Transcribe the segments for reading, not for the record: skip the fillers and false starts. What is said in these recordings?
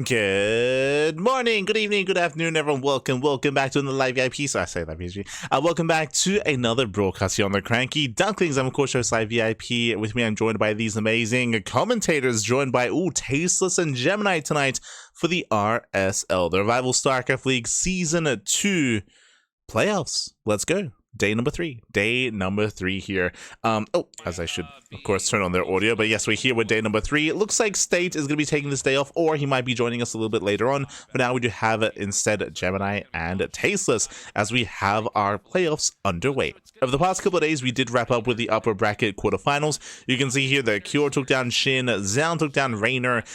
Good morning, good evening, good afternoon, everyone. Welcome back to another live VIP. So I say live VIP. Welcome back to another broadcast here on the CranKy Ducklings. I'm of course host live VIP. With me, I'm joined by these amazing commentators, joined by Tasteless and Gemini tonight for the RSL, the Revival StarCraft League Season 2 playoffs. Let's go. Day number three here. As I should, of course, turn on their audio. But yes, we're here with day number 3. It looks like State is going to be taking this day off, or he might be joining us a little bit later on. For now, we do have instead Gemini and Tasteless as we have our playoffs underway. Over the past couple of days, we did wrap up with the upper bracket quarterfinals. You can see here that Cure took down SHIN, Zan took down Reynor,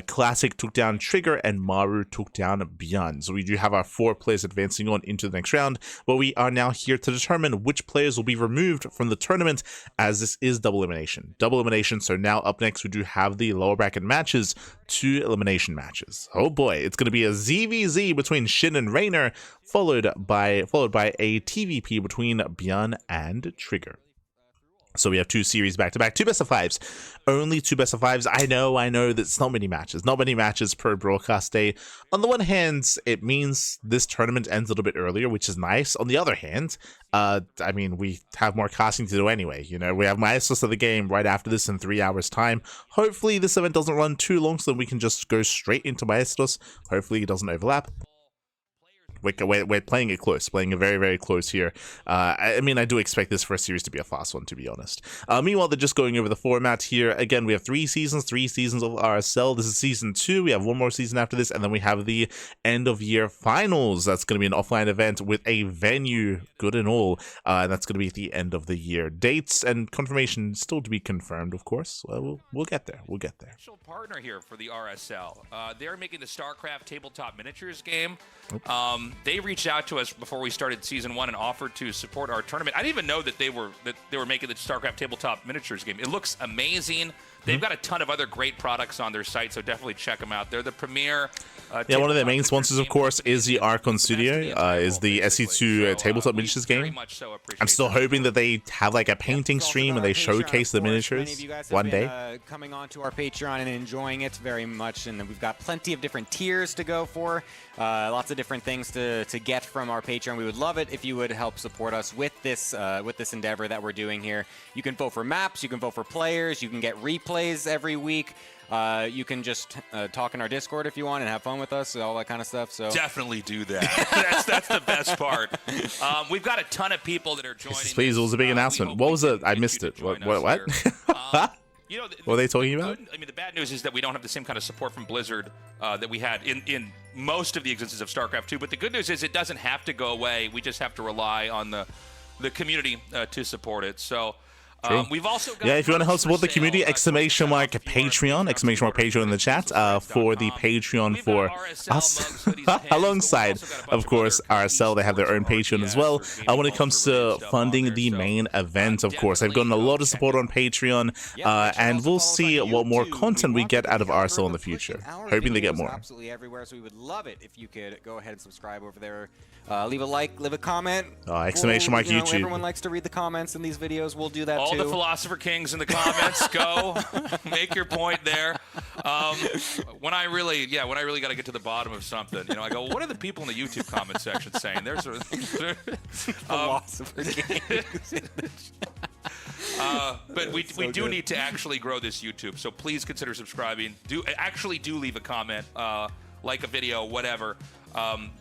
Classic took down Trigger, and Maru took down Beyond. So we do have our 4 players advancing on into the next round, but we are now here to determine which players will be removed from the tournament, as this is double elimination. So now up next we do have the lower bracket matches, 2 elimination matches. Oh boy, it's going to be a ZvZ between SHIN and Reynor, followed by a TVP between Björn and Trigger. So we have 2 series back to back, 2 best of 5s, only 2 best of 5s. I know that's not many matches per broadcast day. On the one hand, it means this tournament ends a little bit earlier, which is nice. On the other hand, I mean, we have more casting to do anyway. You know, we have Maestros of the game right after this in 3 hours time. Hopefully this event doesn't run too long, so we can just go straight into Maestros. Hopefully it doesn't overlap. We're playing it close, playing it very, very close here. I mean, I do expect this first series to be a fast one, to be honest. Meanwhile, they're just going over the format here. Again, we have 3 seasons of RSL. This is season 2. We have 1 more season after this, and then we have the end of year finals. That's going to be an offline event with a venue, good and all. And that's going to be at the end of the year. Dates and confirmation still to be confirmed, of course. Well, we'll get there. Special partner here for the RSL. They're making the StarCraft tabletop miniatures game. They reached out to us before we started season 1 and offered to support our tournament. I didn't even know that they were making the StarCraft tabletop miniatures game. It looks amazing. They've got a ton of other great products on their site, so definitely check them out. They're the premier. One of their main sponsors, of course, is the Archon Studio, is the SE2 tabletop miniatures game. I'm still hoping that they have like a painting stream and they showcase the miniatures one day. Coming onto our Patreon and enjoying it very much, and we've got plenty of different tiers to go for. Lots of different things to get from our Patreon. We would love it if you would help support us with this endeavor that we're doing here. You can vote for maps, you can vote for players, you can get replays every week. You can just talk in our Discord if you want and have fun with us, all that kind of stuff. So definitely do that. that's the best part. We've got a ton of people that are joining. Please, it was a big announcement. What was it? I missed it. What? You know, what are they talking about? I mean, the bad news is that we don't have the same kind of support from Blizzard that we had in most of the existence of StarCraft 2. But the good news is it doesn't have to go away. We just have to rely on the community to support it. So. We've also got if you want to help support the community, exclamation mark Patreon in the chat for the Patreon for us alongside, of course, RSL. They have their own Patreon as well. When it comes to funding the main event, of course, they've gotten a lot of support on Patreon, and we'll see what more content we get out of RSL in the future. Hoping they get more. Absolutely everywhere, so we would love it if you could go ahead and subscribe over there. Leave a like, leave a comment. Exclamation mark YouTube. Everyone likes to read the comments in these videos. We'll do that too. All the Philosopher Kings in the comments, go make your point there. When I really got to get to the bottom of something, I go, what are the people in the YouTube comment section saying? There's Philosopher Kings. But we do need to actually grow this YouTube, so please consider subscribing. Do leave a comment, like a video, whatever.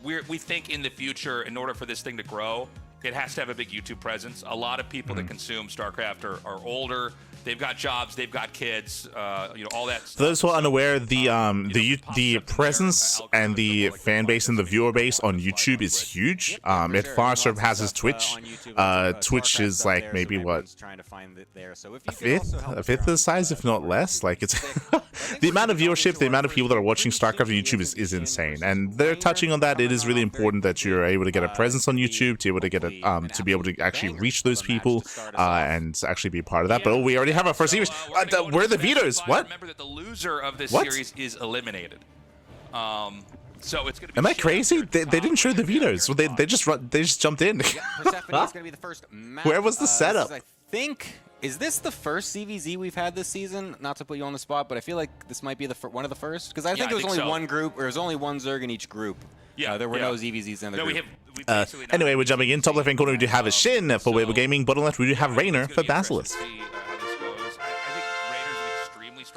We think in the future, in order for this thing to grow, it has to have a big YouTube presence. A lot of people that consume StarCraft are older. They've got jobs. They've got kids. All that stuff. For those who are unaware, the presence and the fan base and the viewer base on YouTube is huge. It far surpasses Twitch. Twitch is like maybe what, a fifth the size, if not less. Like it's the amount of viewership, the amount of people that are watching StarCraft on YouTube is insane. And they're touching on that. It is really important that you're able to get a presence on YouTube, to be able to actually reach those people and actually be part of that. But we already have our first series. Where are the vetoes? What? Remember that the loser of this series is eliminated. So it's going to be. Am I crazy? They didn't show the vetoes. They just jumped in. Where was the setup? I think Is this the first ZvZ we've had this season? Not to put you on the spot, but I feel like this might be one of the first. Because I think there was only one group, or there was only one Zerg in each group. Yeah, there were no ZvZs in the group. Anyway, we're jumping in. Top left-hand corner, we do have a SHIN for Weibo Gaming. Bottom left, we do have Reynor for Basilisk.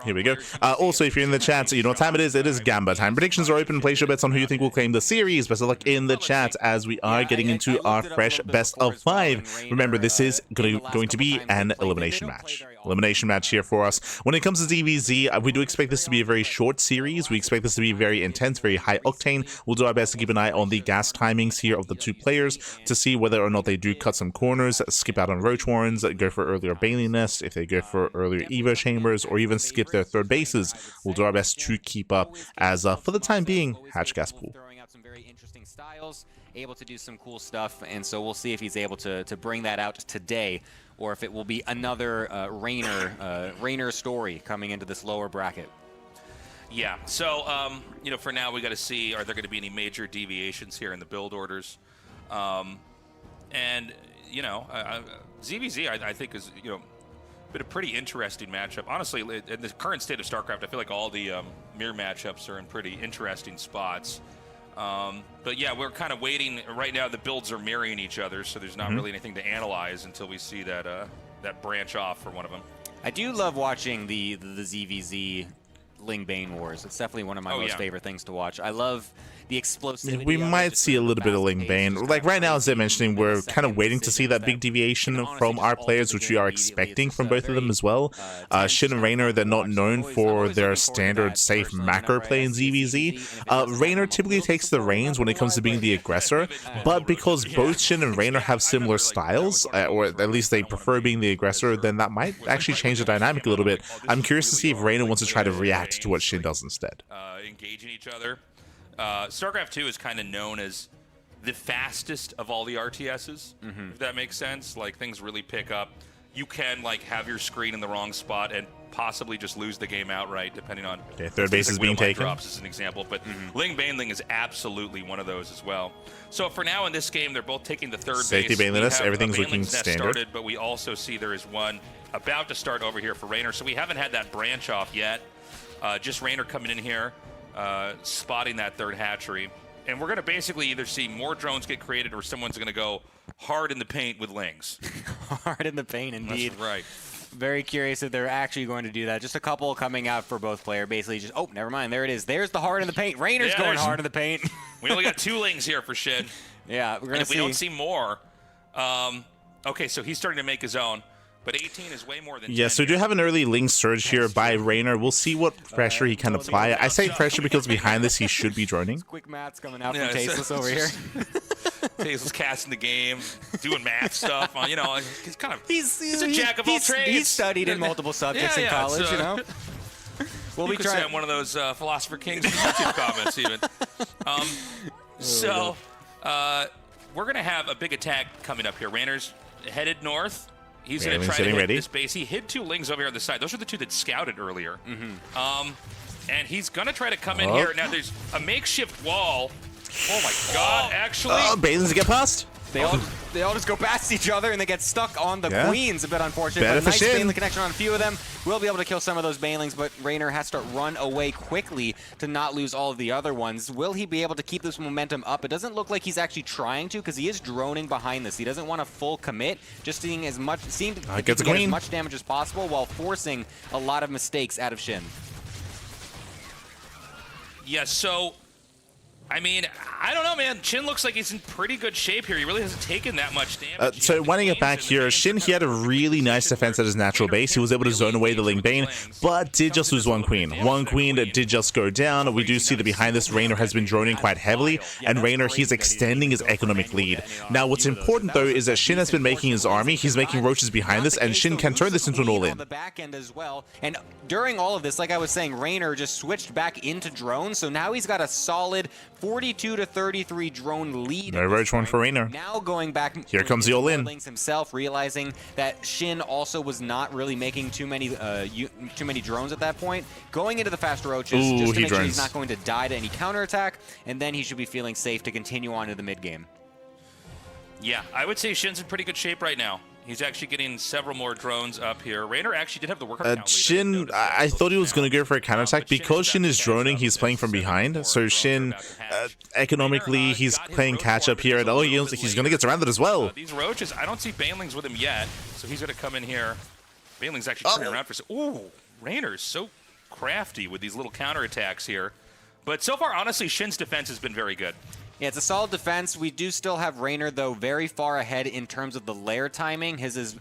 Here we go. Also, if you're in the chat, you know what time it is. It is Gamba time. Predictions are open. Place your bets on who you think will claim the series. Best of luck in the chat as we are getting into our fresh best of 5. Remember, this is going to be an elimination match. Elimination match here for us. When it comes to ZvZ, we do expect this to be a very short series. We expect this to be very intense, very high octane. We'll do our best to keep an eye on the gas timings here of the two players to see whether or not they do cut some corners, skip out on Roach Warrens, go for earlier Bailey Nest, if they go for earlier Evo Chambers, or even skip their third bases. We'll do our best to keep up as, for the time being, Hatch Gas Pool. Throwing out some very interesting styles, able to do some cool stuff, and so we'll see if he's able to bring that out today, or if it will be another Reynor story coming into this lower bracket. Yeah, so, you know, for now we got to see, are there going to be any major deviations here in the build orders? And, you know, ZvZ, I think, is, you know, been a pretty interesting matchup. Honestly, in the current state of StarCraft, I feel like all the mirror matchups are in pretty interesting spots. But yeah, we're kind of waiting. Right now, the builds are mirroring each other, so there's not really anything to analyze until we see that that branch off for one of them. I do love watching the ZvZ Ling Bane Wars. It's definitely one of my most favorite things to watch. I love the explosivity. We might see a little bit of Ling Bane. Like right now, as they're mentioning, we're kind of waiting to see that big deviation from our players, which we are expecting from both of them as well. SHIN and Reynor, they're not known for their standard safe macro play in ZvZ. Reynor typically takes the reins when it comes to being the aggressor, but because both SHIN and Reynor have similar styles, or at least they prefer being the aggressor, then that might actually change the dynamic a little bit. I'm curious to see if Reynor wants to try to react to what SHIN does instead. Engaging each other. StarCraft 2 is kind of known as the fastest of all the RTSs, if that makes sense. Like, things really pick up. You can, like, have your screen in the wrong spot and possibly just lose the game outright, depending on... Okay, third base is being taken. Drops as an example, but Ling Baneling is absolutely one of those as well. So for now in this game, they're both taking the third base. Safety Baneliness, everything's looking standard. Started, but we also see there is one about to start over here for Reynor, so we haven't had that branch off yet. Just Reynor coming in here, spotting that third hatchery. And we're going to basically either see more drones get created or someone's going to go hard in the paint with Lings. Hard in the paint, indeed. That's right. Very curious if they're actually going to do that. Just a couple coming out for both players. Basically just, oh, never mind. There it is. There's the hard in the paint. Reynor's going hard in the paint. We only got 2 Lings here for SHIN. Yeah, we're going to see. If we don't see more, okay, so he's starting to make his own. But 18 is way more than 10. Yeah, so we do have an early Ling surge here by Reynor. We'll see what pressure he can apply. I say pressure because behind this he should be droning. Quick maths coming out from Tasteless over here. Tasteless casting the game, doing math stuff. You know, he's kind of he's a jack of all trades. He's studied in multiple subjects in college, you know. We'll be trying. I'm one of those Philosopher Kings YouTube comments even. We're gonna have a big attack coming up here. Reynor's headed north. He's going to try to hit this base. He hid 2 Lings over here on the side. Those are the 2 that scouted earlier. And he's going to try to come in here. Now, there's a makeshift wall. Oh, my God, actually. Balins get past. They all just go past each other, and they get stuck on the queens. A bit unfortunate. But a nice Baneling connection on a few of them. We'll be able to kill some of those Banelings, but Reynor has to run away quickly to not lose all of the other ones. Will he be able to keep this momentum up? It doesn't look like he's actually trying to, because he is droning behind this. He doesn't want a full commit, just seeing as much, get as much damage as possible while forcing a lot of mistakes out of SHIN. Yeah, so... I mean, I don't know, man. SHIN looks like he's in pretty good shape here. He really hasn't taken that much damage. So winding it back here, SHIN, he had a really nice defense at his natural base. He was able to zone away the Ling Bane, but did just lose 1 queen. 1 queen did just go down. We do see that behind this, Reynor has been droning quite heavily, and Reynor, he's extending his economic lead. Now, what's important, though, is that SHIN has been making his army. He's making roaches behind this, and SHIN can turn this into an all-in. The back end as well. And during all of this, like I was saying, Reynor just switched back into drones, so now he's got a solid 42 to 33 drone lead. No Roach one for Reynor. Now going back. Here comes the all-in. Himself, realizing that SHIN also was not really making too many drones at that point. Going into the fast roaches just to make sure he's not going to die to any counterattack, and then he should be feeling safe to continue on to the mid game. Yeah, I would say SHIN's in pretty good shape right now. He's actually getting several more drones up here. Reynor actually did have the worker count lead. SHIN, I thought he was going to go for a counterattack. Because SHIN is droning, he's playing from behind. So SHIN, economically, he's playing catch-up here. And he's going to get surrounded as well. These roaches, I don't see Banelings with him yet. So he's going to come in here. Banelings actually turning around for... Ooh, Reynor's so crafty with these little counterattacks here. But so far, honestly, SHIN's defense has been very good. Yeah, it's a solid defense. We do still have Reynor, though, very far ahead in terms of the lair timing. His is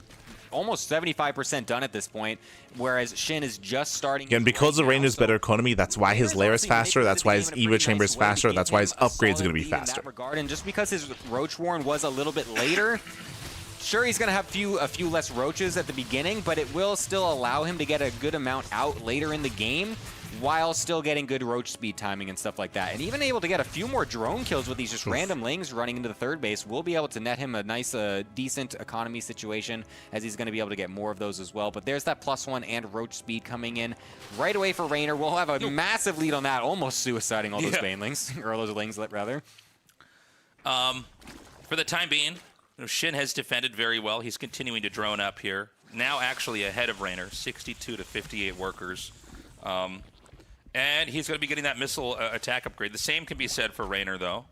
almost 75% done at this point, whereas SHIN is just starting. Again, because of Reynor's better economy, that's why his lair is faster, that's why his Evo chamber is faster, that's why his upgrades are going to be faster. And just because his Roach Warren was a little bit later, sure, he's going to have a few less roaches at the beginning, but it will still allow him to get a good amount out later in the game, while still getting good roach speed timing and stuff like that. And even able to get a few more drone kills with these just random lings running into the third base will be able to net him a nice, decent economy situation, as he's going to be able to get more of those as well. But there's that +1 and roach speed coming in right away for Reynor. We'll have a massive lead on that, almost suiciding all those banelings, or those lings, rather. For the time being, SHIN has defended very well. He's continuing to drone up here. Now actually ahead of Reynor, 62 to 58 workers. And he's going to be getting that missile attack upgrade. The same can be said for Reynor, though.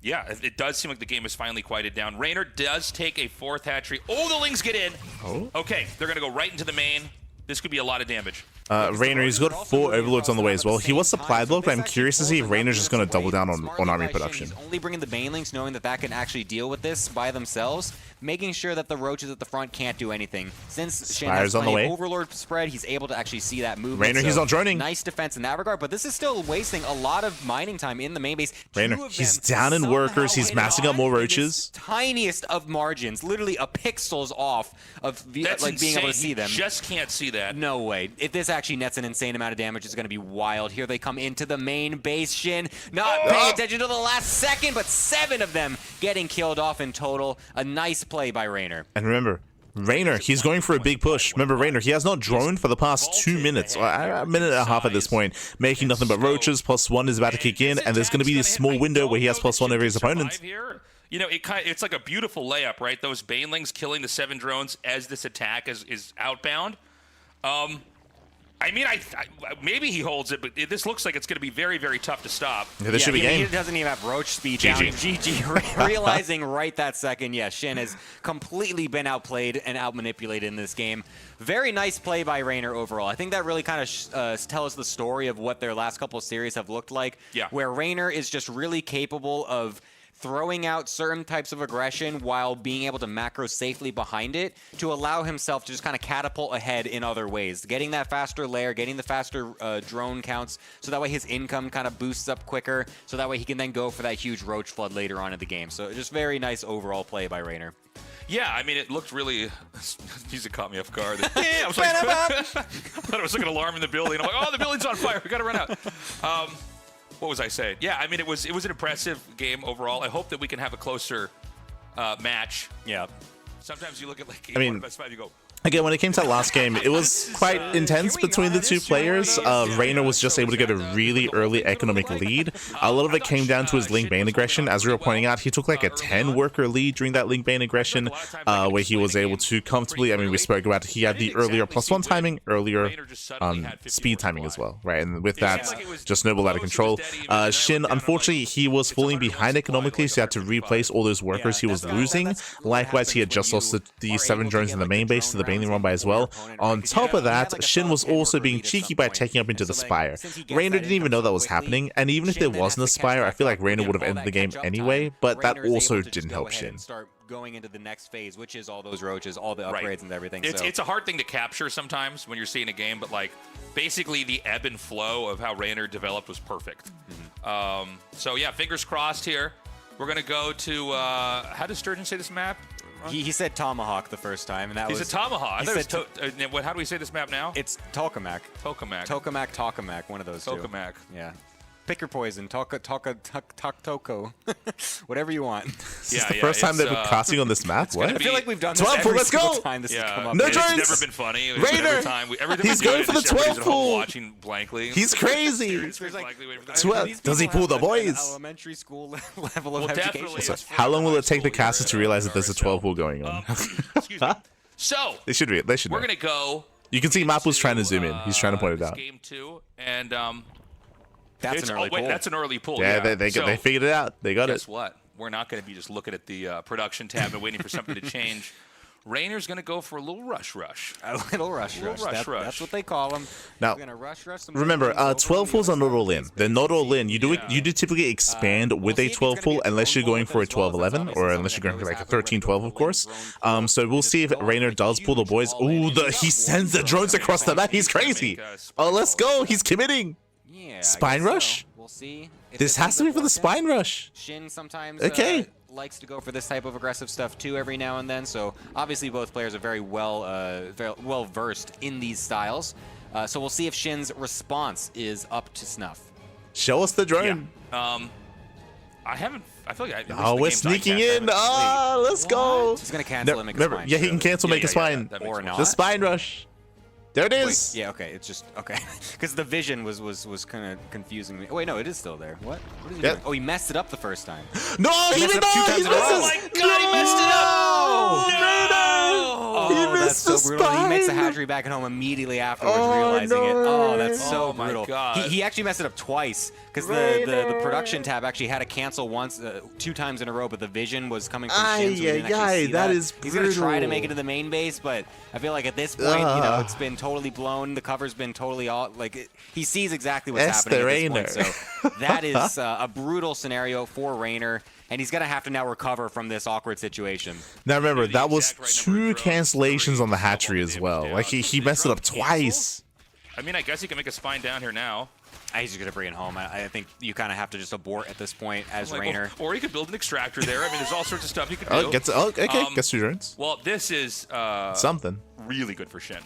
Yeah, it does seem like the game is finally quieted down. Reynor does take a 4th hatchery. Oh, the lings get in. Oh. Okay, they're going to go right into the main. This could be a lot of damage. Reynor, he's got 4 overlords on the way as well. He was supply block, but I'm curious to see if Reynor's just going to double down on army production. He's only bringing the banelings, knowing that can actually deal with this by themselves, making sure that the roaches at the front can't do anything. Since SHIN has on the way. Overlord spread, he's able to actually see that movement. Reynor, he's not droning. Nice defense in that regard, but this is still wasting a lot of mining time in the main base. Reynor, he's down in workers. He's massing up more roaches. Tiniest of margins, literally a pixels off of being able to see them. You just can't see that. No way. If this actually nets an insane amount of damage, it's going to be wild. Here they come into the main base. SHIN not paying attention to the last second, but 7 of them getting killed off in total. A nice play by Reynor. And remember, Reynor, he's going for a big push. Remember, Reynor, he has not droned for the past 2 minutes, or a minute and a half at this point, making nothing but roaches. +1 is about to kick in, and there's going to be this small window where he has +1 over his opponent. You know, it's like a beautiful layup, right? Those banelings killing the 7 drones as this attack is outbound. I mean, maybe he holds it, but this looks like it's going to be very, very tough to stop. Yeah, this should be game. He doesn't even have roach speed down. GG. Realizing right that second, SHIN has completely been outplayed and outmanipulated in this game. Very nice play by Reynor overall. I think that really kind of tells the story of what their last couple of series have looked like, where Reynor is just really capable of throwing out certain types of aggression while being able to macro safely behind it to allow himself to just kind of catapult ahead in other ways. Getting that faster lair, getting the faster drone counts, so that way his income kind of boosts up quicker, so that way he can then go for that huge roach flood later on in the game. So just very nice overall play by Reynor. Yeah, I mean, it looked really... He's caught me off guard. I was like... I thought it was like an alarm in the building. I'm like, oh, the building's on fire. We got to run out. What was I saying? Yeah, I mean, it was an impressive game overall. I hope that we can have a closer match. Yeah. Sometimes you look at like game 1 best 5, you go, Again, when it came to that last game, it was quite intense between the 2 players. Reynor was just able to get a really early economic lead. A lot of it came down to his link bane aggression. As we were pointing out, he took like a 10-worker lead during that link bane aggression, where he was able to comfortably, I mean, we spoke about he had the earlier +1 timing, earlier speed timing as well, right? And with that, just snowballed out of control. SHIN, unfortunately, he was falling behind economically, so he had to replace all those workers he was losing. Likewise, he had just lost the 7 drones in the main base to the mainly run by as well. On top of that, SHIN was also being cheeky by taking up into the Spire. Reynor didn't even know that was happening, and even if there wasn't a Spire, I feel like Reynor would have ended the game anyway, but that also didn't help SHIN. Going into the next phase, which is all those roaches, all the upgrades and everything. It's a hard thing to capture sometimes when you're seeing a game, but like basically the ebb and flow of how Reynor developed was perfect. So yeah, fingers crossed here. We're gonna go to how does Sturgeon say this map? He said Tomahawk the first time, and that was... He said Tomahawk. How do we say this map now? It's Tokamak. Tokamak. Tokamak, one of those two. Tokamak. Yeah. Pick your poison. Toko. Whatever you want. This is the first time they've been casting on this map. What? I feel like we've done this 12 every let's single go. time this has come up. No it's drones. never been funny. Reynor. He's going for the 12 pool. Watching blankly. He's crazy. Does he pull the boys? Elementary school level of Well, education. definitely. So how long will it take the caster to realize that there's a 12 pool going on? Excuse me. So They should know. we're gonna go. You can see Mapu's trying to zoom in. He's trying to point it out. Game 2, and That's an early pull. That's an early pull. Yeah, they figured it out. They got Guess it. what? We're not going to be just looking at the production tab and waiting for something to change. Reynor's going to go for a little rush. A little rush. That's what they call them. Now, Gonna rush some remember, 12 pools are not all in. They're not all in. You do typically expand with a 12 pool unless you're going for a 12-11 or unless you're going for like a 13-12, of course. So we'll see if Reynor does pull the boys. Ooh, he sends the drones across the map. He's crazy. Oh, let's go. He's committing. Yeah, Spine rush? We'll see. This has to be for the spine rush. Shin sometimes likes to go for this type of aggressive stuff too every now and then. So obviously both players are very well versed in these styles. So we'll see if Shin's response is up to snuff. Show us the drone. I feel like Oh, we're sneaking in. Oh, let's go. He's gonna cancel and make a spine. Yeah, he can cancel, make a spine. Or not. The spine rush. There it is. Wait, yeah, okay. It's just okay because the vision was kind of confusing me. Oh, wait, no, it is still there. What is he doing? Oh, he messed it up the first time. No, he messed did it up 2 not. times He in a row. misses. Oh my God, he messed it up. Oh, He that's missed the so brutal. He makes the spine. hatchery back at home immediately afterwards, Oh, realizing it. no. Oh, that's so Oh, my brutal. God. He actually messed it up twice because the production tab actually had to cancel once, 2 times in a row, but the vision was coming from Shin, so we didn't actually see that is He's gonna try to brutal. make it to the main base, but I feel like at this point, it's been totally blown. The cover's been totally all he sees exactly what's happening at this point. So that is a brutal scenario for Reynor. And he's going to have to now recover from this awkward situation. Now remember, that was 2 cancellations on the hatchery as well. Like he messed it up twice. I mean, I guess he can make a spine down here now. He's just going to bring it home. I think you kind of have to just abort at this point as Reynor. Or he could build an extractor there. I mean, there's all sorts of stuff he could do. Okay, gets 2 drones. Well, this is Something. really good for Shin.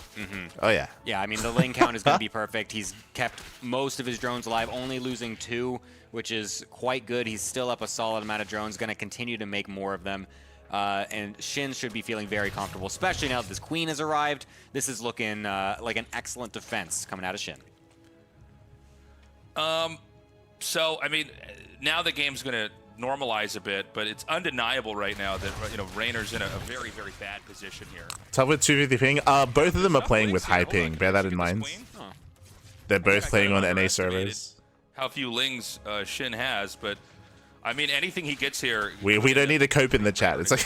Oh yeah. Yeah, I mean, the lane count is going to be perfect. He's kept most of his drones alive, only losing 2, which is quite good. He's still up a solid amount of drones, going to continue to make more of them. And Shin should be feeling very comfortable, especially now that this queen has arrived. This is looking like an excellent defense coming out of Shin. So, I mean, now the game's going to normalize a bit, but it's undeniable right now that, Reynor's in a very, very bad position here. Top with 250 ping. Both of them are playing with high ping. Bear that in mind. They're both playing on NA servers. How few lings Shin has, but I mean, anything he gets here. We don't need to cope in the chat. It's like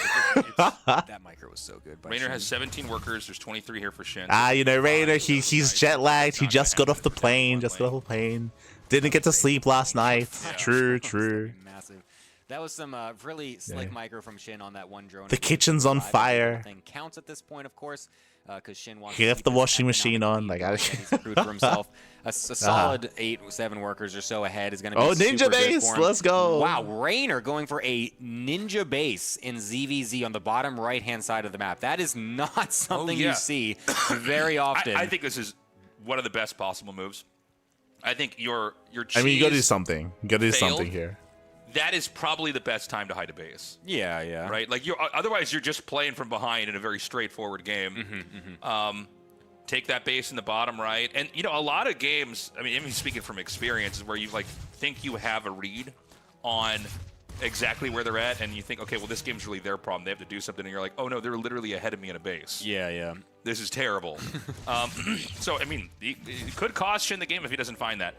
That micro was so good. Reynor has 17 workers. There's 23 here for Shin. Reynor, he's jet lagged. He just got off the plane. Didn't get to sleep last night. True. Massive. That was some really slick micro from Shin on that one drone. The kitchen's on fire. Thing counts at this point, of course, because Shin wants. He left the washing machine on. He's accrued for himself. A solid 8-7 workers or so ahead is going to be. Oh, super ninja good base! for him. Let's go. Wow, Reynor going for a ninja base in ZvZ on the bottom right-hand side of the map. That is not something you see very often. I think this is one of the best possible moves. I think your cheese I mean, you gotta do something. You gotta do something here. That is probably the best time to hide a base. Yeah. Right? Like otherwise you're just playing from behind in a very straightforward game. Take that base in the bottom right. And a lot of games, I mean, even speaking from experience, is where you think you have a read on exactly where they're at, and you think, okay, well, this game's really their problem. They have to do something, and you're like, oh no, they're literally ahead of me in a base. Yeah. This is terrible. So I mean, it could cost Shin the game if he doesn't find that.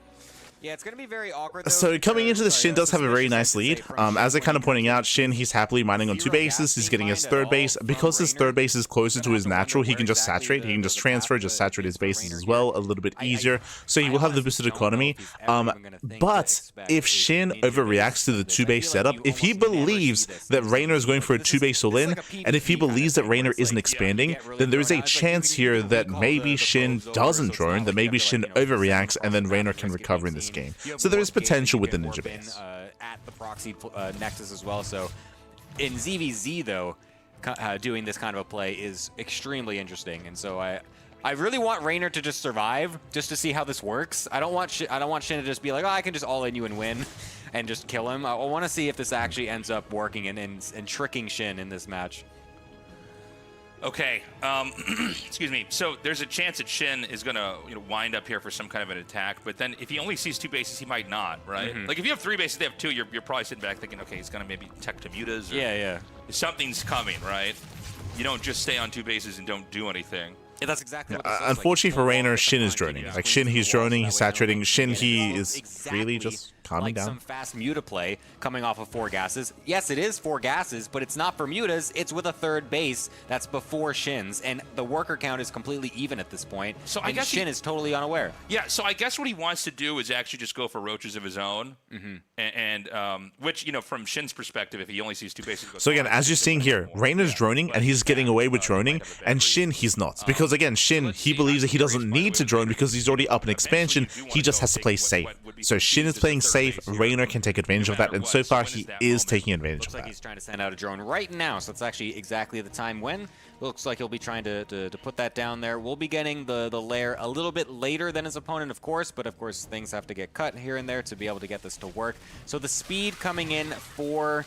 Yeah, it's going to be very awkward, though. So coming into this, Shin does have a very nice lead. As they're kind of pointing out, Shin, he's happily mining on 2 bases. He's getting his 3rd base. Because his 3rd base is closer to his natural, he can just saturate. He can just transfer, just saturate his bases as well, a little bit easier. So he will have the boosted economy. But if Shin overreacts to the 2-base setup, if he believes that Reynor is going for a 2-base all-in, and if he believes that Reynor isn't expanding, then there is a chance here that maybe Shin doesn't drone, that maybe Shin overreacts, and then Reynor can recover in this game. So there is potential with the ninja base. At the proxy nexus as well. So in ZvZ though, doing this kind of a play is extremely interesting, and so I really want Reynor to just survive, just to see how this works. I don't want Shin to just be like, oh, I can just all-in you and win, and just kill him. I want to see if this actually ends up working and tricking Shin in this match. Okay, excuse me. So there's a chance that Shin is gonna wind up here for some kind of an attack, but then if he only sees 2 bases, he might not, right? Like if you have 3 bases, they have 2. You're probably sitting back thinking, okay, he's gonna maybe tech to mutas. Or Yeah. Something's coming, right? You don't just stay on 2 bases and don't do anything. Yeah, that's exactly what this looks Unfortunately like. for Reynor, Shin is droning. Like Shin, he's droning, he's saturating. Shin, he is really just calming down. Some fast muta play coming off of 4 gases. Yes, it is 4 gases, but it's not for mutas. It's with a 3rd base that's before Shin's, and the worker count is completely even at this point. So I guess Shin is totally unaware. Yeah, so I guess what he wants to do is actually just go for roaches of his own, and which from Shin's perspective, if he only sees 2 bases. So again, as you're seeing here, Reynor's droning, and he's getting away with droning, and Shin, he's not. Because again, Shin, he believes that he doesn't need to drone because he's already up in expansion. He just has to play safe. So Shin is playing safe. Reynor can take advantage of that, and so far he is taking advantage of Looks like that. he's trying to send out a drone right now, so it's actually exactly the time when. Looks like he'll be trying to put that down there. We'll be getting the lair a little bit later than his opponent, of course, but of course things have to get cut here and there to be able to get this to work. So the speed coming in for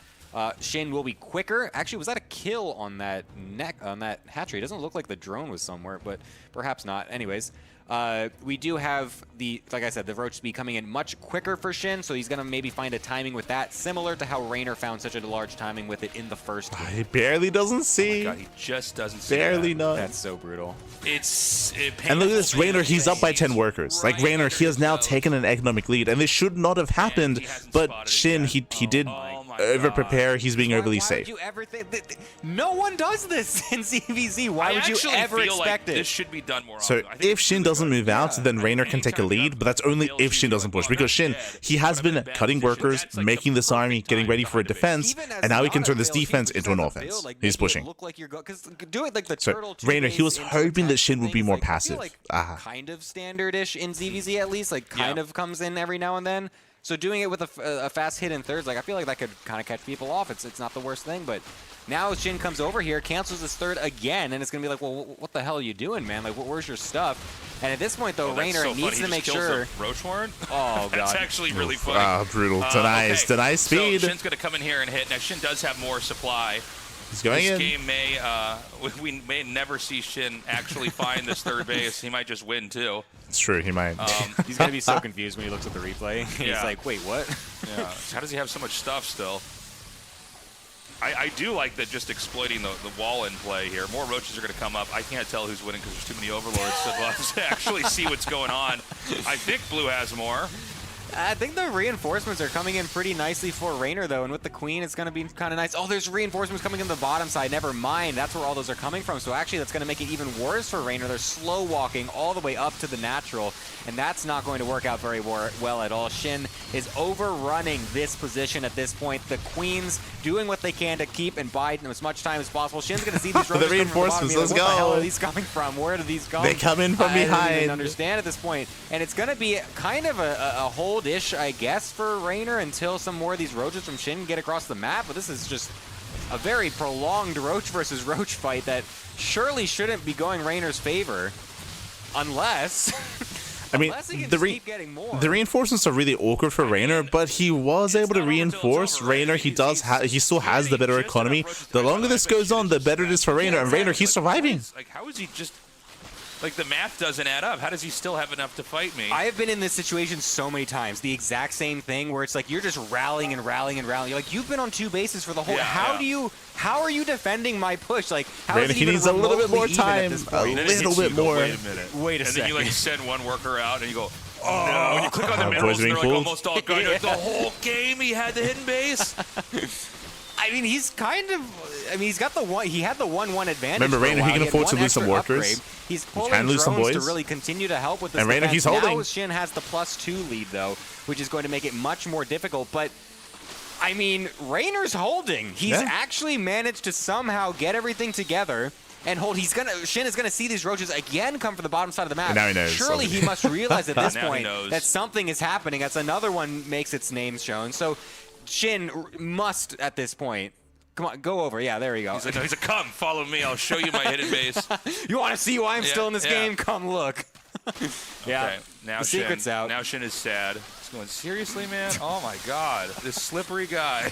Shin will be quicker. Actually, was that a kill on that hatchery? It doesn't look like the drone was somewhere, but perhaps not. Anyways, we do have like I said, the roach speed coming in much quicker for Shin, so he's gonna maybe find a timing with that, similar to how Reynor found such a large timing with it in the first game. He barely doesn't see. Oh my God, he just doesn't see Barely that. not. That's so brutal. And look at this, Reynor, he's up by 10 workers. Like Reynor, he has now taken an economic lead, and this should not have happened, but Shin, he did over-prepare. He's being overly safe. Why would you ever think no one does this in ZvZ? Why would you ever expect it? This should be done more So often. I think if it's Shin really doesn't good. move out, then Reynor can take a lead, but that's only if Shin doesn't push. Because Shin, he has been cutting workers, making this army, getting ready for a defense, and now he can turn this defense into an offense. He's pushing. So Reynor, he was hoping that Shin would be more passive. Kind of standard-ish in ZvZ at least, like kind of comes in every now and then. So doing it with a fast hit in thirds, like I feel like that could kind of catch people off. It's not the worst thing, but now Shin comes over here, cancels his third again, and it's gonna be like, well, what the hell are you doing, man? Like, where's your stuff? And at this point, though, Reynor needs to make sure. Roach horn? Oh god, that's actually really funny. Brutal. Denies speed. So Shin's gonna come in here and hit. Now Shin does have more supply. He's going in. This game we may never see Shin actually find this 3rd base. He might just win too. It's true, he might. He's gonna be so confused when he looks at the replay. He's like, wait, what? Yeah. How does he have so much stuff still? I do like that, just exploiting the wall in play here. More roaches are going to come up. I can't tell who's winning because there's too many overlords, so we'll have to actually see what's going on. I think blue has more. I think the reinforcements are coming in pretty nicely for Reynor, though, and with the queen, it's going to be kind of nice. Oh, there's reinforcements coming in the bottom side. Never mind. That's where all those are coming from. So actually, that's going to make it even worse for Reynor. They're slow walking all the way up to the natural, and that's not going to work out very well at all. Shin is overrunning this position at this point. The queens doing what they can to keep and buy as much time as possible. Shin's going to see these roaches the reinforcements. Let's go. What the hell are these coming from? Where do these come? They come in from behind. I don't even understand at this point. And it's going to be kind of a hold-ish, I guess, for Reynor until some more of these roaches from Shin get across the map. But this is just a very prolonged roach versus roach fight that surely shouldn't be going Reynor's favor, unless. I mean, the reinforcements are really awkward for Reynor, but he was able to reinforce Reynor. He still has the better economy. The longer this goes on, the better it is for Reynor. And Reynor, he's surviving. Like, how is he just... Like, the math doesn't add up. How does he still have enough to fight me? I have been in this situation so many times. The exact same thing where it's like you're just rallying and rallying and rallying. You're like, you've been on 2 bases for the whole... How are you defending my push? Like, how is it he needs a little bit more time. A little bit more. Wait a minute. Wait a second. And then you, like, send one worker out and you go, oh, no. When you click on the minerals, they're like almost all gone. The whole game he had the hidden base. I mean, he's kind of... I mean, he's got the one... He had the 1-1 advantage. Remember, Reynor, he can afford to lose some workers. Upgrade. He's pulling lose some drones boys. to really continue to help with this And Reynor, he's holding. Now Shin has the +2 lead, though, which is going to make it much more difficult. But, I mean, Reynor's holding. He's actually managed to somehow get everything together and hold. Shin is gonna see these roaches again come from the bottom side of the map. And now he knows. Surely he must realize at this point knows. that something is happening. That's another one makes its name shown. So Shin must, at this point, Come on, go over. Yeah, there you go. He's like, no, he's like, come, follow me. I'll show you my hidden base. You want to see why I'm still in this game? Come look. Yeah, okay, now the secret's out. Now Shin is sad. He's going, seriously, man? Oh, my God. This slippery guy.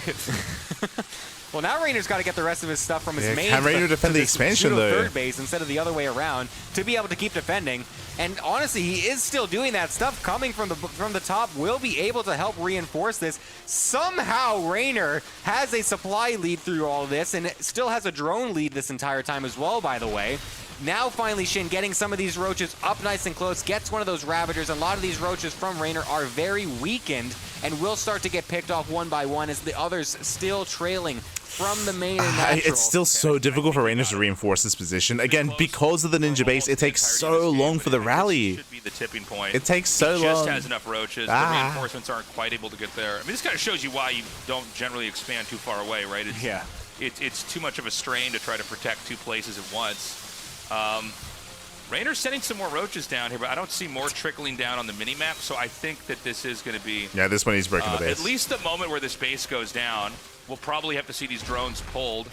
Well, now Reynor's got to get the rest of his stuff from his main. Can Reynor defend the expansion, though? Third base instead of the other way around to be able to keep defending. And honestly, he is still doing that stuff coming from the top. Will be able to help reinforce this. Somehow, Reynor has a supply lead through all of this, and it still has a drone lead this entire time as well, by the way. Now, finally, Shin getting some of these roaches up nice and close, gets one of those Ravagers. A lot of these roaches from Reynor are very weakened and will start to get picked off one by one as the others still trailing from the main and natural. It's still so difficult for Reynor to reinforce this position. Again, because of the ninja base, it takes so long for the rally. Should be the tipping point. It takes so long. He just has enough roaches. The reinforcements aren't quite able to get there. I mean, this kind of shows you why you don't generally expand too far away, right? It's too much of a strain to try to protect two places at once. Reynor's sending some more roaches down here, but I don't see more trickling down on the mini-map, so I think that this is going to be... Yeah, this one he's breaking the base. At least the moment where this base goes down, we'll probably have to see these drones pulled.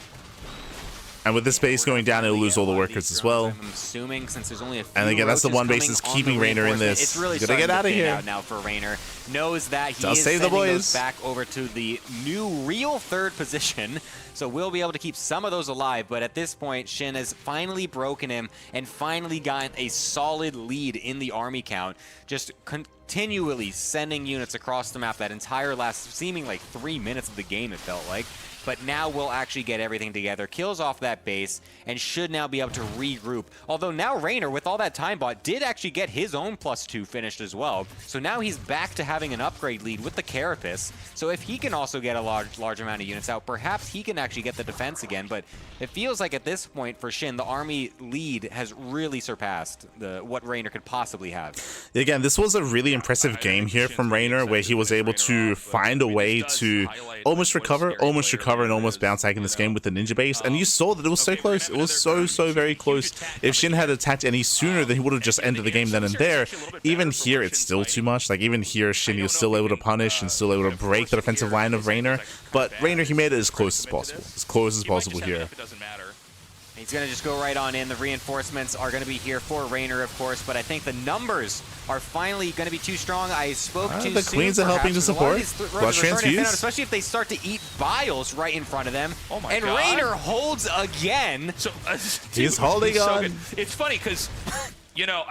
And with this base going down, it'll lose all the workers as well. I'm assuming since there's only a few and again, that's the one base that's keeping Reynor in this. It's really gonna get out of here out now for Reynor. Knows that he is save sending the boys those back over to the new real third position. So we'll be able to keep some of those alive. But at this point, Shin has finally broken him and finally gotten a solid lead in the army count. Just continually sending units across the map that entire last seeming like 3 minutes of the game, it felt like. But now we'll actually get everything together, kills off that base, and should now be able to regroup. Although now Reynor, with all that time bot, did actually get his own +2 finished as well. So now he's back to having an upgrade lead with the Carapace. So if he can also get a large amount of units out, perhaps he can actually get the defense again. But it feels like at this point for Shin, the army lead has really surpassed what Reynor could possibly have. Again, this was a really impressive game here from Reynor, where he was able to find a way to almost recover, and almost bounce back in this game with the ninja base. And you saw that it was so close. It was so very close. If Shin had attacked any sooner, then he would have just ended the game then and there. Even here, it's still too much. Like, even here, Shin was still able to punish and still able to break the defensive line of Reynor. But Reynor, he made it as close as possible. As close as possible here. He's going to just go right on in. The reinforcements are going to be here for Reynor, of course, but I think the numbers are finally going to be too strong. I spoke too soon. The Queens are helping to support. Rush transfuse. Especially if they start to eat Biles right in front of them. Oh my and God. Reynor holds again. So, he's holding on. It's funny because, you know,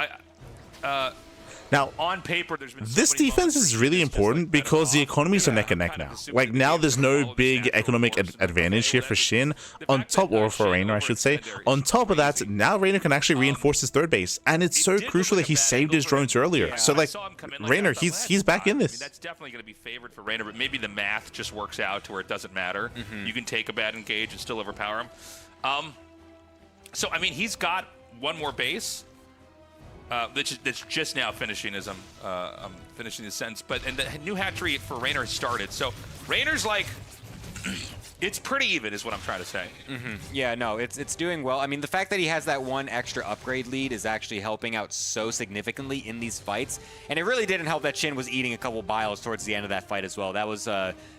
now, on paper, there's been this defense is really important because the economies are neck and neck now. Like, now there's no big economic advantage here for Shin. On top, or for Reynor, I should say. On top of that, now Reynor can actually reinforce his third base. And it's so crucial that he saved his drones earlier. So, like, Reynor, he's back in this. That's definitely going to be favored for Reynor, but maybe the math just works out to where it doesn't matter. You can take a bad engage and still overpower him. So, I mean, he's got one more base. That's just now finishing as I'm finishing the sentence. And the new hatchery for Reynor has started. So Reynor's like, it's pretty even is what I'm trying to say. Yeah, no, it's doing well. I mean, the fact that he has that one extra upgrade lead is actually helping out so significantly in these fights. And it really didn't help that Shin was eating a couple Biles towards the end of that fight as well. That was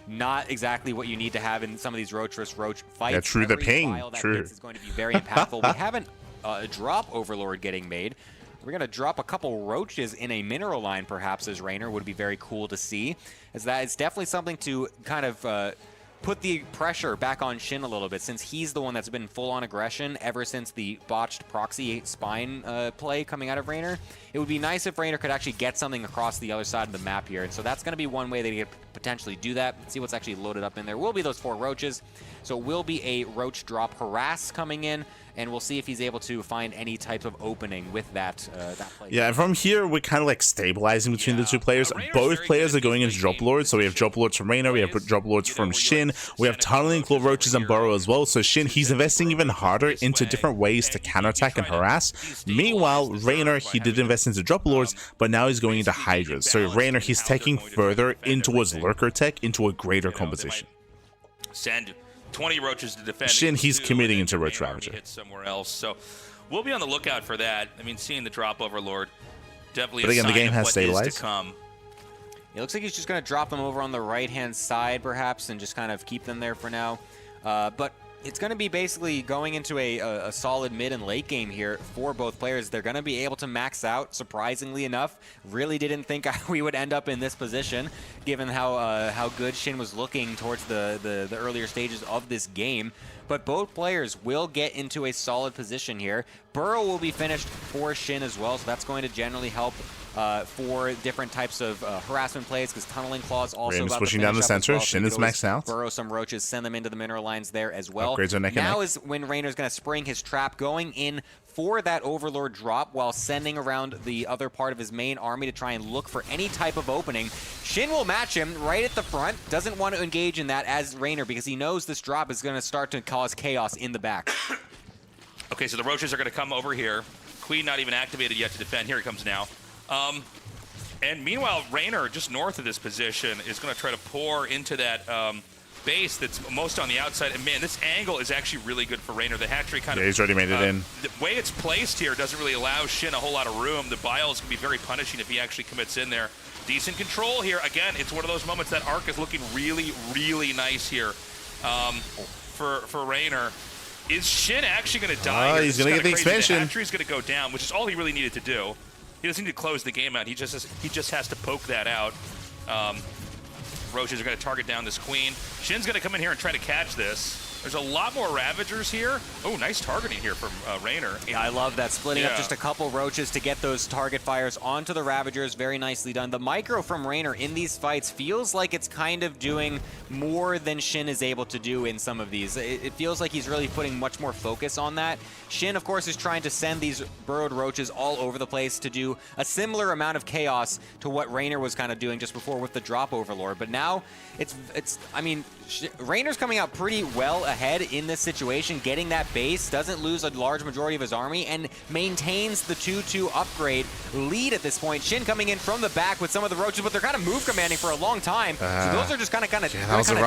not exactly what you need to have in some of these roach fights. Yeah, true, the ping. True. Is going to be very impactful. We haven't a drop overlord getting made. We're going to drop a couple roaches in a mineral line, perhaps, as Reynor would be very cool to see, as that is definitely something to kind of put the pressure back on Shin a little bit, since he's the one that's been full-on aggression ever since the botched proxy spine play coming out of Reynor. It would be nice if Reynor could actually get something across the other side of the map here, and so that's going to be one way they could potentially do that. Let's see what's actually loaded up in there. Will be those 4 roaches, so it will be a roach drop harass coming in, and we'll see if he's able to find any type of opening with that play. Yeah, and from here, we're kind of like stabilizing between the two players. Both players are going into drop lords, so we have drop lords from Reynor, we have drop lords from Shin, we have tunneling claw roaches and burrow as well. So Shin, he's investing even harder into different ways to counterattack and harass. Meanwhile, Reynor, he did invest into drop lords, but now he's going into hydras. So Reynor, he's taking further in towards lurker tech, into a greater composition. Send 20 roaches to defend. Shin, he's committing into Roach Ravager. Hit somewhere else, so we'll be on the lookout for that. I mean, seeing the drop overlord definitely. But again, the game has stabilized. To come. It looks like he's just going to drop them over on the right-hand side, perhaps, and just kind of keep them there for now. But it's going to be basically going into a solid mid and late game here for both players. They're going to be able to max out, surprisingly enough. Really didn't think we would end up in this position, given how good SHIN was looking towards the earlier stages of this game. But both players will get into a solid position here. Burrow will be finished for SHIN as well, so that's going to generally help for different types of harassment plays, because Tunneling Claws also about pushing to down the finish up as center. well, so SHIN you is could always maxed out. Burrow some roaches, send them into the mineral lines there as well. Upgrades are neck and Now neck. is when Reynor's going to spring his trap, going in for that Overlord drop while sending around the other part of his main army to try and look for any type of opening. SHIN will match him right at the front, doesn't want to engage in that as Reynor because he knows this drop is going to start to cause chaos in the back. Okay, so the roaches are going to come over here. Queen not even activated yet to defend. Here it comes now. And meanwhile, Reynor, just north of this position, is going to try to pour into that base that's most on the outside. And man, this angle is actually really good for Reynor. The hatchery kind of... he's already made it in. The way it's placed here doesn't really allow SHIN a whole lot of room. The biles can be very punishing if he actually commits in there. Decent control here. Again, it's one of those moments that arc is looking really, really nice here for Reynor. Is SHIN actually going to die here? He's going to get the expansion. The hatchery's going to go down, which is all he really needed to do. He doesn't need to close the game out. He just has to poke that out. Roaches are going to target down this queen. SHIN's going to come in here and try to catch this. There's a lot more Ravagers here. Oh, nice targeting here from Reynor. Yeah, I love that. Splitting up just a couple roaches to get those target fires onto the Ravagers. Very nicely done. The micro from Reynor in these fights feels like it's kind of doing more than SHIN is able to do in some of these. It feels like he's really putting much more focus on that. SHIN, of course, is trying to send these burrowed roaches all over the place to do a similar amount of chaos to what Reynor was kind of doing just before with the drop Overlord. But now I mean, Reynor's coming out pretty well ahead in this situation, getting that base, doesn't lose a large majority of his army, and maintains the 2-2 upgrade lead at this point. SHIN coming in from the back with some of the roaches, but they're kind of move commanding for a long time. So those are just kind of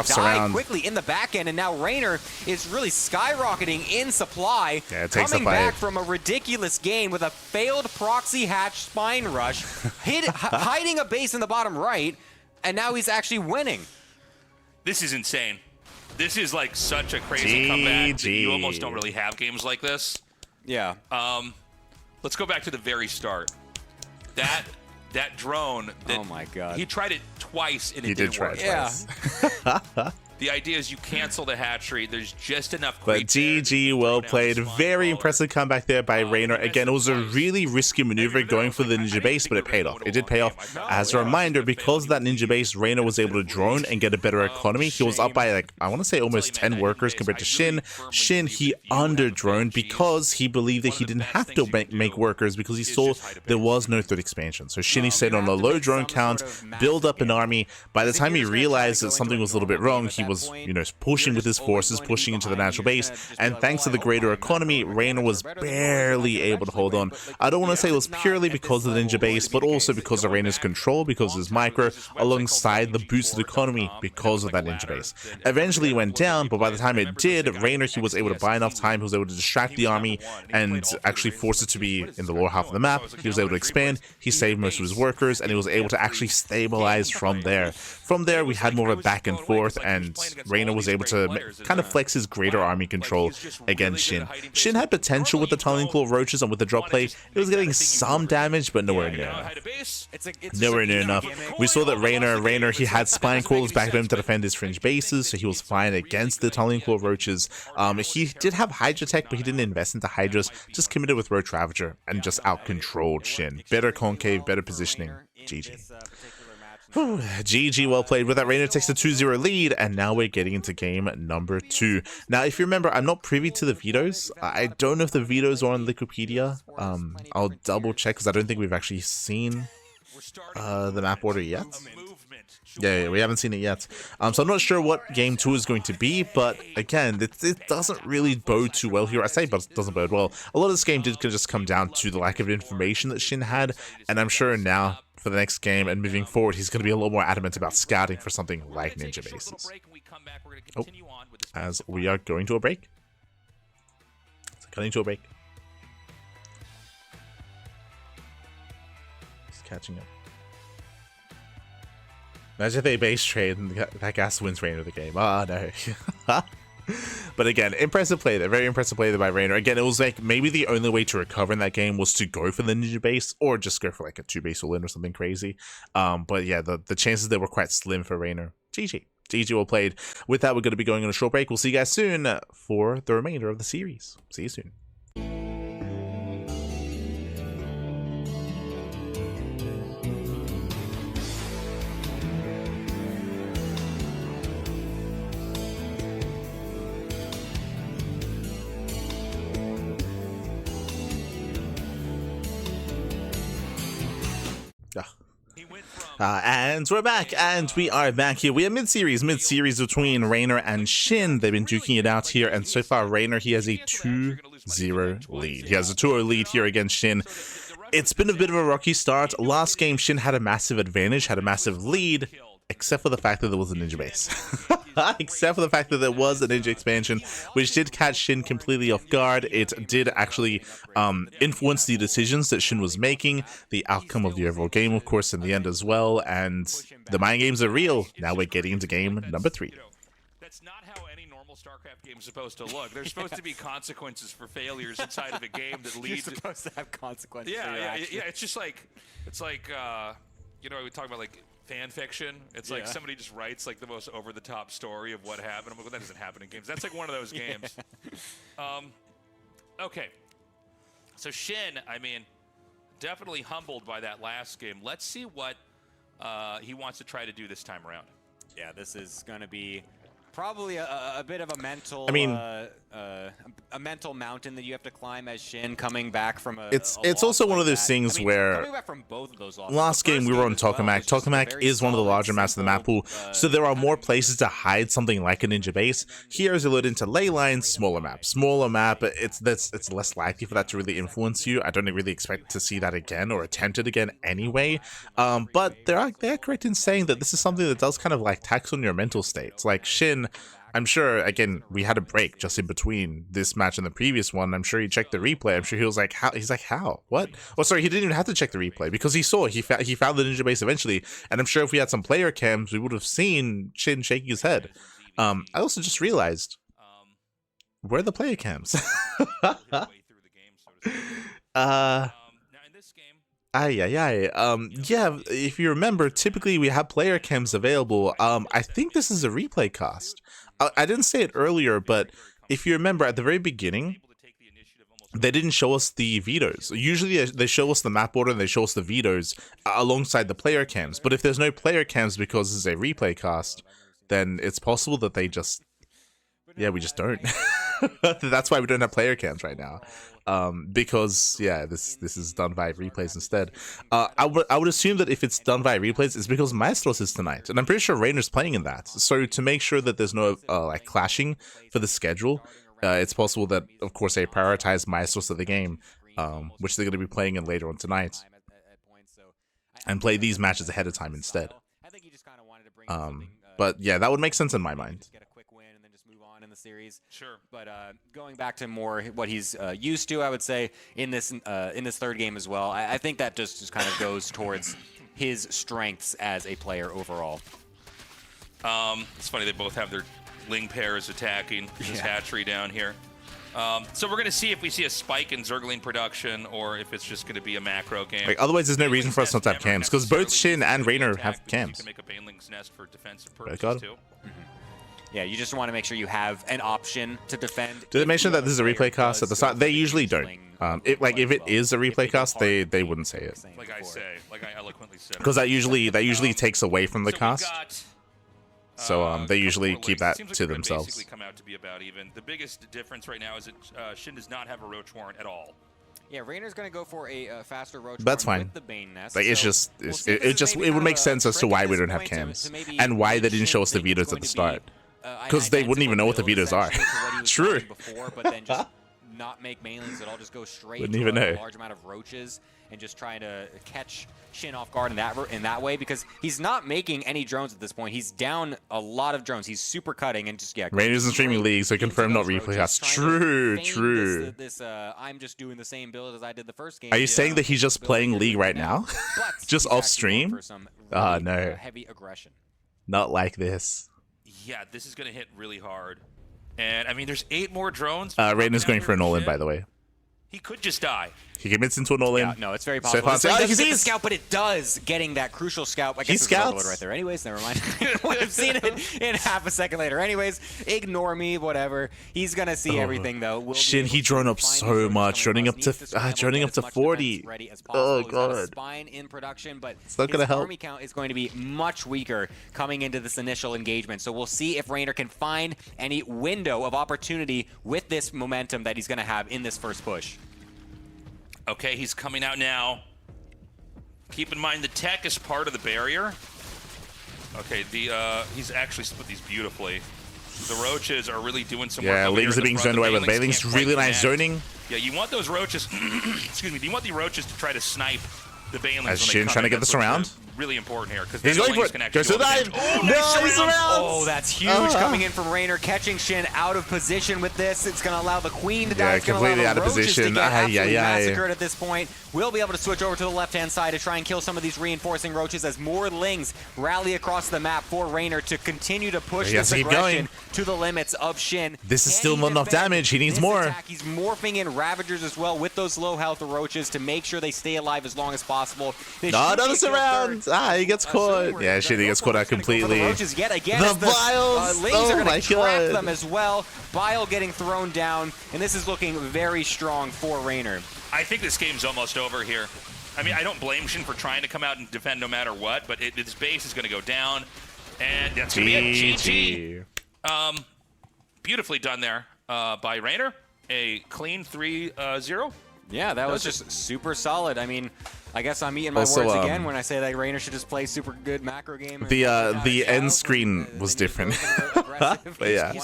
die quickly in the back end, and now Reynor is really skyrocketing in supply, coming back from a ridiculous game with a failed proxy hatch spine rush, hiding a base in the bottom right, and now he's actually winning. This is insane. This is like such a crazy comeback that you almost don't really have games like this. Yeah. Let's go back to the very start. That drone. Oh my God. He tried it twice and it didn't work. Yeah. The idea is you cancel the hatchery. There's just enough. But GG, well played. Very impressive comeback there by Reynor. Again, it was a really risky maneuver going for the ninja base, but it paid off. It did pay off. As a reminder, because of that ninja base, Reynor was able to drone and get a better economy. He was up by, like, I want to say almost 10 workers compared to SHIN. SHIN, he under-droned because he believed that he didn't have to make workers because he saw there was no third expansion. So SHIN, he stayed on a low drone count, build up an army. By the time he realized that something was a little bit wrong, he was, pushing with his forces, pushing into the natural base, and thanks to the greater economy, Reynor was barely able to hold on. I don't want to say it was purely because of the ninja base, but also because of Reynor's control, because of his micro, alongside the boosted economy because of that ninja base. Eventually it went down, but by the time it did, Reynor, he was able to buy enough time, he was able to distract the army, and actually force it to be in the lower half of the map. He was able to expand, he saved most of his workers, and he was able to actually stabilize from there. From there, we had more of a back and forth, and Reynor was able to kind of flex his greater army control against SHIN. SHIN had potential with the Tunneling Claw roaches and with the drop play. It was getting some damage, but nowhere near enough. Nowhere near enough. We saw that Reynor, he had Spine Crawlers back of him to defend his fringe bases, so he was fine against the Tunneling Claw roaches. He did have Hydra tech, but he didn't invest into Hydras, just committed with Roach Ravager and just out-controlled SHIN. Better concave, better positioning. GG. GG, well played. With that, Reynor takes a 2-0 lead, and now we're getting into game number 2. Now, if you remember, I'm not privy to the vetoes. I don't know if the vetoes are on Wikipedia. I'll double check because I don't think we've actually seen the map order yet. Yeah, we haven't seen it yet. So I'm not sure what game 2 is going to be, but again, it doesn't really bode too well here. I say but it doesn't bode well. A lot of this game did just come down to the lack of information that SHIN had, and I'm sure now for the next game and moving forward, he's going to be a lot more adamant about scouting for something like ninja bases. Oh, as we are going to a break. Cutting to a break. Just catching up. Imagine if they base trade and that gas wins Reynor the game. Oh no. But again, impressive play there. Very impressive play there by Reynor. Again, it was like maybe the only way to recover in that game was to go for the ninja base or just go for like a 2-base all-in or something crazy. But yeah, the chances there were quite slim for Reynor. GG. GG well played. With that, we're going to be going on a short break. We'll see you guys soon for the remainder of the series. See you soon. And we're back, and we are back here. We are mid-series between Reynor and SHIN. They've been duking it out here, and so far Reynor, he has a 2-0 lead. He has a 2-0 lead here against SHIN. It's been a bit of a rocky start. Last game, SHIN had a massive advantage, had a massive lead, except for the fact that there was a ninja base. Except for the fact that there was a ninja expansion, which did catch SHIN completely off guard. It did actually influence the decisions that SHIN was making, the outcome of the overall game, of course, in the end as well. And the mind games are real. Now we're getting into game number 3. That's not how any normal StarCraft game is supposed to look. There's supposed to be consequences for failures inside of a game that lead. You're supposed to have consequences. Yeah. It's just like, you know, we talk about like fan fiction. It's like somebody just writes like the most over-the-top story of what happened. I'm like, well, that doesn't happen in games. That's like one of those games. Okay. So SHIN, I mean, definitely humbled by that last game. Let's see what he wants to try to do this time around. Yeah, this is going to be probably a bit of a mental, a mental mountain that you have to climb as SHIN coming back from a. It's also one of those things where coming back from both of those losses. Last game we were on Tokamak. Tokamak is one of the larger maps of the map pool, so there are more places to hide something like a ninja base. Here, as you load into ley lines, smaller map. It's less likely for that to really influence you. I don't really expect to see that again or attempt it again anyway. But they are correct in saying that this is something that does kind of like tax on your mental states. Like SHIN, I'm sure, again, we had a break just in between this match and the previous one. I'm sure he checked the replay. I'm sure he was like, how? He's like, how? What? Oh, sorry, he didn't even have to check the replay because he found the ninja base eventually. And I'm sure if we had some player cams, we would have seen SHIN shaking his head. I also just realized, where are the player cams? Yeah, if you remember, typically we have player cams available. I think this is a replay cast. I didn't say it earlier, but if you remember at the very beginning, they didn't show us the vetoes. Usually they show us the map order and they show us the vetoes alongside the player cams. But if there's no player cams because it's a replay cast, then it's possible that they just, we just don't. That's why we don't have player cams right now. Because this is done via replays instead. I would assume that if it's done via replays, it's because Maestros is tonight, and I'm pretty sure Reynor's playing in that. So to make sure that there's no like clashing for the schedule, it's possible that of course they prioritize Maestros of the game, which they're going to be playing in later on tonight, and play these matches ahead of time instead. But yeah, that would make sense in my mind. In the series, sure, but going back to more what he's used to, I would say in this third game as well. I think that just kind of goes towards his strengths as a player overall. It's funny they both have their Ling pairs attacking this hatchery down here. So we're gonna see if we see a spike in Zergling production or if it's just gonna be a macro game. Like, otherwise, there's no reason for us not to have cams because both SHIN and Reynor have cams. You can make a Baneling's Nest for defensive purposes too. Yeah, you just want to make sure you have an option to defend. Do they mention that this is a replay cast at the start? They usually don't. If it is a replay cast, they wouldn't say it. Like I eloquently said. Because that usually takes away from the cast. So they usually keep that to themselves. Basically come out to be about even. The biggest difference right now is that SHIN does not have a Roach Warrant at all. Yeah, Reynor's going to go for a faster Roach. That's fine. With the Bane Nest. Like, it would make sense as to why we don't have cams and why they didn't show us the vetoes at the start. Because they wouldn't even know what the vetoes are. True. Before, but then just not make mainlings at all. Just go straight wouldn't to even know. A large amount of roaches and just trying to catch SHIN off guard in that way because he's not making any drones at this point. He's down a lot of drones. He's super cutting and just Reynor's in streaming league, so confirm not replay cast. True. I'm just doing the same build as I did the first game. Are you saying that he's just playing league right now, just off stream? No. Heavy aggression. Not like this. Yeah, this is going to hit really hard. And I mean, there's 8 more drones. Reynor's going for an all-in, by the way. He could just die. He commits into an all-in. Yeah, no, it's very possible. So This doesn't get the scout, but it does, getting that crucial scout. I guess it's scouts right there. Anyways, never mind. Would have seen it in half a second later. Anyways, ignore me, whatever. He's gonna see everything though. Shin, he drone up so much, droning up to 40. Oh god. Spine in production, but it's not gonna help. Army count is going to be much weaker coming into this initial engagement. So we'll see if Reynor can find any window of opportunity with this momentum that he's gonna have in this first push. Okay, he's coming out now. Keep in mind the tech is part of the barrier. Okay, he's actually split these beautifully. The roaches are really doing some work. Yeah, Lings are being zoned away with Bailings. Really nice zoning. Yeah, you want those roaches. Excuse me. You want the roaches to try to snipe the Bailings. As Shin trying to get this around. Really important here because he's going for it. Goes to the dive. Oh, no, he's around. Oh, that's huge coming in from Reynor, catching Shin out of position with this. It's going to allow the queen to die. Yeah, completely out of position. Massacred at this point. We'll be able to switch over to the left-hand side to try and kill some of these reinforcing roaches as more Lings rally across the map for Reynor to continue to push this aggression to the limits of Shin. This is still not enough damage. He needs more. Attack? He's morphing in Ravagers as well with those low health roaches to make sure they stay alive as long as possible. No, another surround. He gets caught. Yeah, shit, he gets caught out completely. The yet again, the Biles! Lings are going to trap them as well. Bile getting thrown down, and this is looking very strong for Reynor. I think this game's almost over here. I mean, I don't blame Shin for trying to come out and defend no matter what, but his base is going to go down, and that's going to be it. GG. Beautifully done there by Reynor. A clean 3-0. Yeah, that was just super solid. I mean, I guess I'm eating my words again when I say that Reynor should just play super good macro game. The end screen was different. But yeah,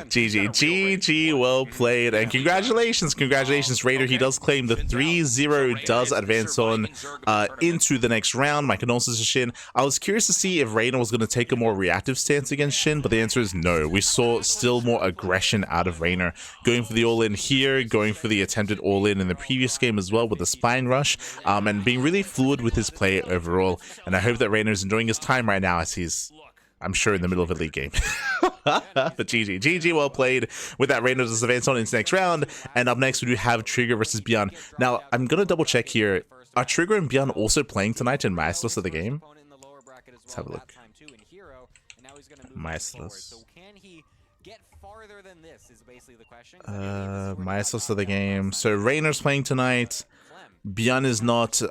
GG, well played, and congratulations, Reynor. He does claim the 3-0 does advance on into the next round. My condolences to Shin. I was curious to see if Reynor was going to take a more reactive stance against Shin, but the answer is no. We saw still more aggression out of Reynor, going for the all-in here, going for the attempted all-in in the previous game as well with the spine rush, and being really fluid with his play overall. And I hope that Reynor is enjoying his time right now as he's, I'm sure, in the middle of a league game. But GG, well played. With that, Reynor does advance on into the next round. And up next, we do have Trigger versus Bjorn. Now, I'm going to double check here. Are Trigger and Bjorn also playing tonight in Maestros of the game? Let's have a look. Maestros. Maestros of the game. So Reynor's playing tonight. Bjorn is not,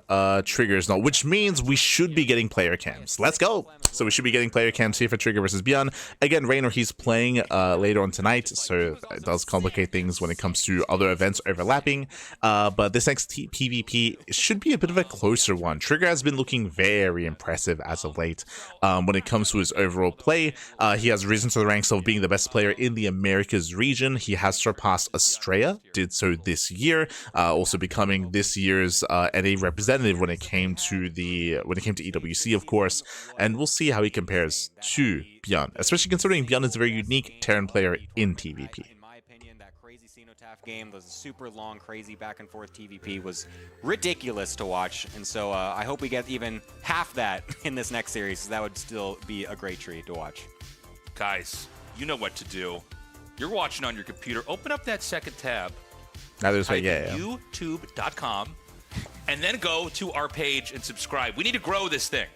Trigger is not, which means we should be getting player cams. Let's go! So we should be getting player cams here for Trigger versus Bjorn. Again, Reynor, he's playing later on tonight, so it does complicate things when it comes to other events overlapping. But this next PvP should be a bit of a closer one. Trigger has been looking very impressive as of late when it comes to his overall play. He has risen to the ranks of being the best player in the Americas region. He has surpassed Australia, did so this year, also becoming this year's NA representative when it came to EWC, of course, and we'll see how he compares to Bjorn, especially considering Bjorn is a very unique Terran player in TvP. In my opinion, that crazy Cenotaph game, the super long, crazy back and forth TvP was ridiculous to watch, and so I hope we get even half that in this next series. That would still be a great treat to watch. Guys, you know what to do. You're watching on your computer. Open up that second tab. YouTube.com. And then go to our page and subscribe. We need to grow this thing.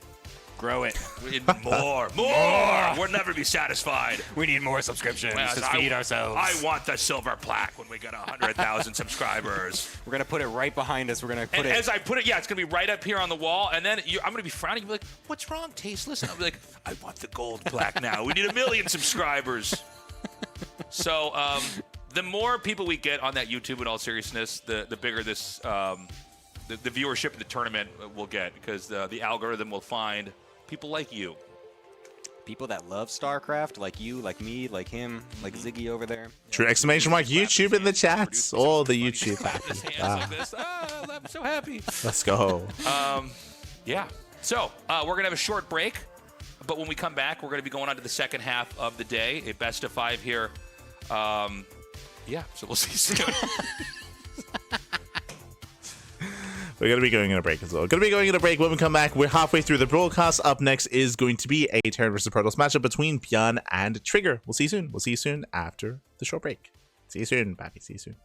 Grow it. We need more. We'll never be satisfied. We need more subscriptions to feed ourselves. I want the silver plaque when we get 100,000 subscribers. We're going to put it right behind us. We're going to put As I put it, yeah, it's going to be right up here on the wall. And then I'm going to be frowning. You'll be like, what's wrong, Tasteless? And I'll be like, I want the gold plaque now. We need 1 million subscribers. So the more people we get on that YouTube, in all seriousness, the bigger this the viewership of the tournament will get, because the algorithm will find people like you. People that love StarCraft, like you, like me, like him, like Ziggy over there. True! Exclamation mark YouTube in the chats. All the YouTube happy. I'm so happy. Let's go. Yeah. So we're going to have a short break, but when we come back, we're going to be going on to the second half of the day, a best of 5 here. Yeah, so we'll see you soon. We're going to be going in a break as well. Going to be going in a break. When we come back, we're halfway through the broadcast. Up next is going to be a Terran versus Protoss matchup between Bjorn and Trigger. We'll see you soon. We'll see you soon after the short break. See you soon, Pappy. See you soon.